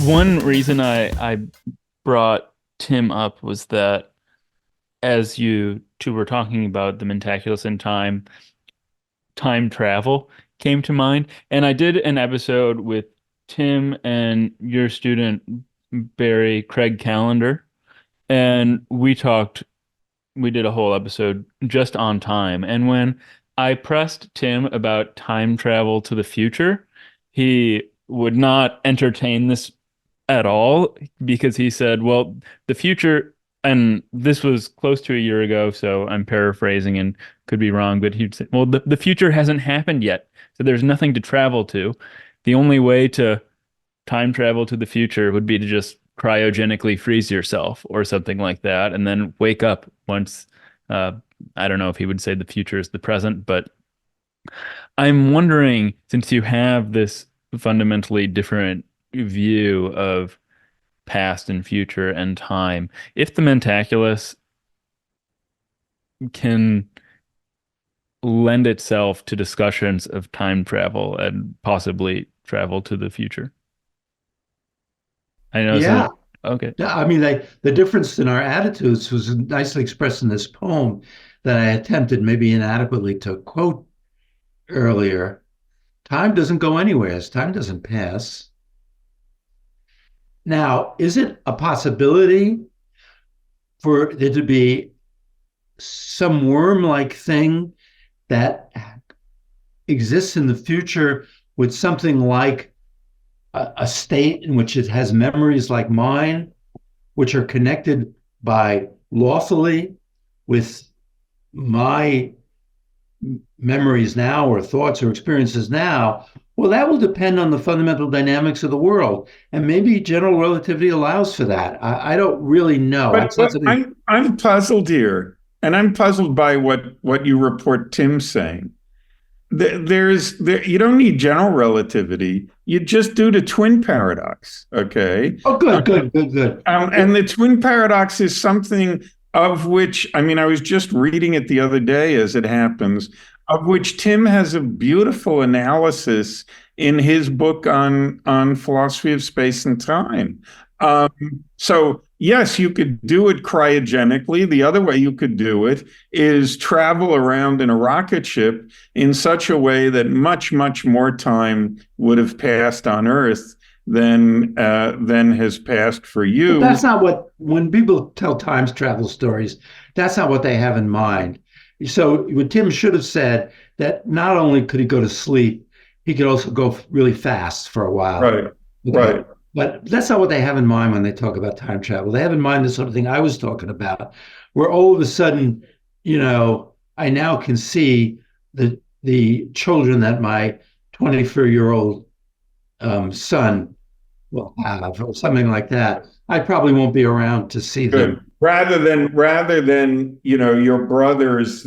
One reason I brought Tim up was that as you two were talking about the Mentaculus and time travel came to mind. And I did an episode with Tim and your student Barry Craig Callender, and we did a whole episode just on time. And when I pressed Tim about time travel to the future, he would not entertain this at all because he said, well, the future, and this was close to a year ago, so I'm paraphrasing and could be wrong, but he'd say, well, the future hasn't happened yet, so there's nothing to travel to. The only way to time travel to the future would be to just cryogenically freeze yourself or something like that, and then wake up once. Uh, I don't know if he would say the future is the present, but I'm wondering, since you have this fundamentally different view of past and future and time, if the Mentaculus can lend itself to discussions of time travel and possibly travel to the future. I know it's Yeah. not okay. Yeah, I mean, the difference in our attitudes was nicely expressed in this poem that I attempted, maybe inadequately, to quote earlier. Time doesn't go anywhere, time doesn't pass. Now, is it a possibility for there to be some worm-like thing that exists in the future with something like a state in which it has memories like mine, which are connected by lawfully with my memories now or thoughts or experiences now? Well, that will depend on the fundamental dynamics of the world. And maybe general relativity allows for that. I don't really know. But, That's not but something. I'm puzzled here, and I'm puzzled by what you report Tim saying. You don't need general relativity. You just do the twin paradox, okay? Oh, good, good, good, good. And the twin paradox is something of which, I mean, I was just reading it the other day, as it happens, of which Tim has a beautiful analysis in his book on philosophy of space and time. Um, so yes, you could do it cryogenically. The other way you could do it is travel around in a rocket ship in such a way that much, much more time would have passed on Earth than has passed for But you. that's not what, when people tell time travel stories, that's not what they have in mind. So what Tim should have said, that not only could he go to sleep, he could also go really fast for a while. Right, Okay. right. But that's not what they have in mind when they talk about time travel. They have in mind the sort of thing I was talking about, where all of a sudden, I now can see the children that my 24-year-old son will have, or something like that. I probably won't be around to see Good. them. Rather than your brother's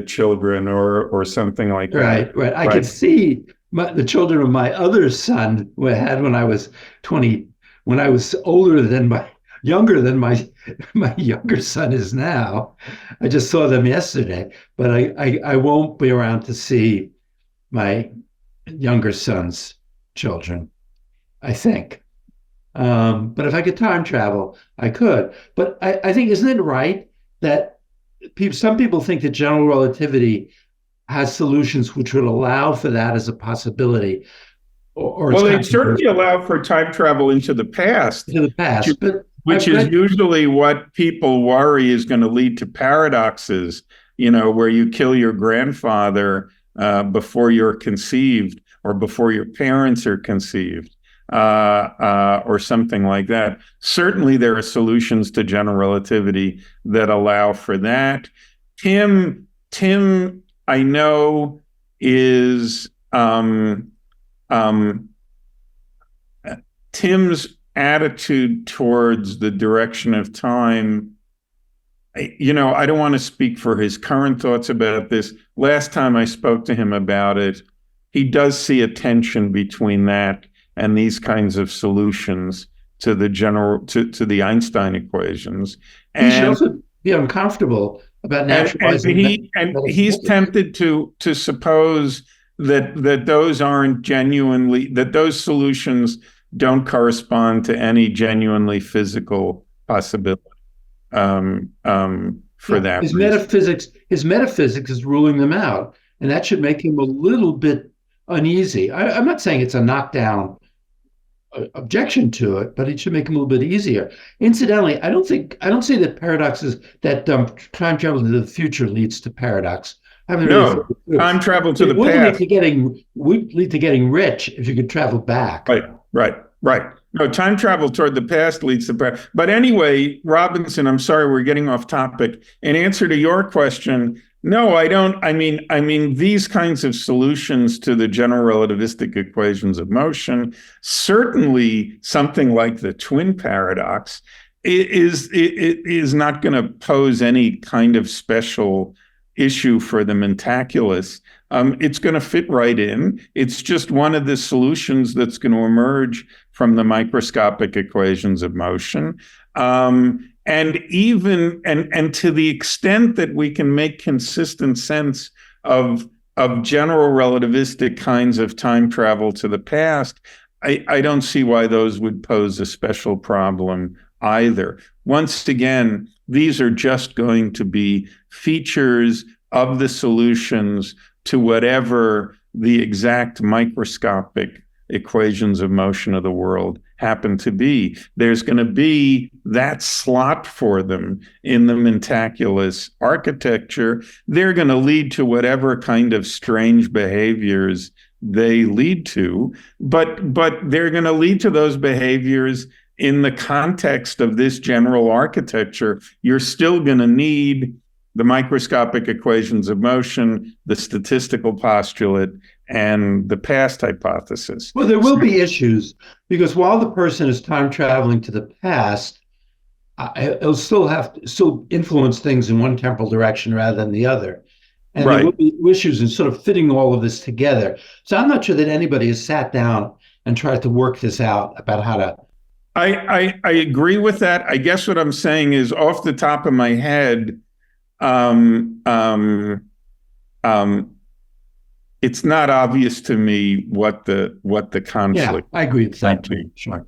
children or something like that. Right, right. I could Right. see the children of my other son who I had when I was 20, when I was younger than my younger son is now. I just saw them yesterday, but I won't be around to see my younger son's children, I think. But if I could time travel, I could. But I think, isn't it right that some people think that general relativity has solutions which would allow for that as a possibility, or it's Well, they certainly controversial allow for time travel into the past, to the past. But which I've is read, usually what people worry is going to lead to paradoxes, where you kill your grandfather before you're conceived or before your parents are conceived, or something like that. Certainly, there are solutions to general relativity that allow for that. Tim, I know is Tim's attitude towards the direction of time. I don't want to speak for his current thoughts about this. Last time I spoke to him about it, he does see a tension between that and these kinds of solutions to the Einstein equations. he should And also be uncomfortable about he's metaphysics. tempted to suppose that those aren't genuinely, that those solutions don't correspond to any genuinely physical possibility for that his reason. metaphysics is ruling them out, and that should make him a little bit uneasy. I'm not saying it's a knockdown objection to it, but it should make him a little bit easier. Incidentally, I don't say that paradoxes that time travel into the future leads to paradox. No, time travel to the past would lead to getting rich if you could travel back. Right. No, time travel toward the past leads to past. But anyway, Robinson, I'm sorry, we're getting off topic. In answer to your question, no, I don't. I mean, these kinds of solutions to the general relativistic equations of motion, certainly something like the twin paradox, is not going to pose any kind of special issue for the Mentaculus. It's going to fit right in. It's just one of the solutions that's going to emerge from the microscopic equations of motion. And to the extent that we can make consistent sense of general relativistic kinds of time travel to the past, I don't see why those would pose a special problem either. Once again, these are just going to be features of the solutions to whatever the exact microscopic equations of motion of the world happen to be. There's going to be that slot for them in the Mentaculus architecture. They're going to lead to whatever kind of strange behaviors they lead to, but they're going to lead to those behaviors in the context of this general architecture. You're still going to need the microscopic equations of motion, the statistical postulate, and the past hypothesis. Well, there will be issues, because while the person is time traveling to the past, it'll still influence things in one temporal direction rather than the other. And there will be issues in sort of fitting all of this together. So I'm not sure that anybody has sat down and tried to work this out about how to. I agree with that. I guess what I'm saying is, off the top of my head, it's not obvious to me what the conflict. Yeah, I agree with that too. Sure.